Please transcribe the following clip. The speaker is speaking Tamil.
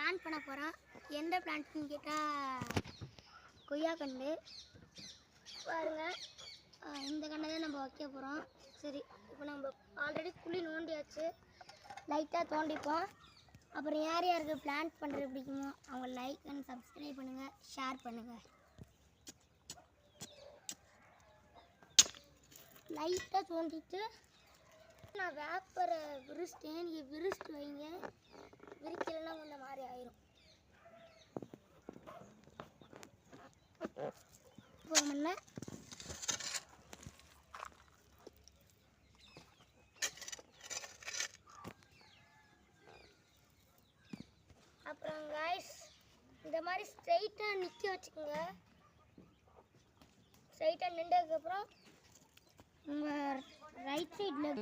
பிளான் பண்ண போகிறோம். எந்த பிளான்ட்னு கேட்டால் கொய்யா கண்டு பாருங்கள். இந்த கண்டை தான் நம்ம வைக்க போகிறோம். சரி, இப்போ நம்ம ஆல்ரெடி குழி நோண்டியாச்சு, லைட்டாக தோண்டிப்போம். அப்புறம் யார் யாருக்கு பிளான் பண்ணுறது பிடிக்குமோ அவங்க லைக் அண்ட் சப்ஸ்கிரைப் பண்ணுங்கள், ஷேர் பண்ணுங்கள். லைட்டாக தோண்டிட்டு நான் வேப்பரை விரிச்சிட்டேன். நீங்கள் விரிச்சிட்டு வைங்க, விரிக்கலைன்னா இந்த மாதிரி ஆயிரும். போகல அப்புறம் गाइस இந்த மாதிரி ஸ்ட்ரைட்டாக நிற்க வச்சுக்கோங்க. ஸ்ட்ரைட்டாக நின்றதுக்கப்புறம் உங்கள் ரைட் சைடில்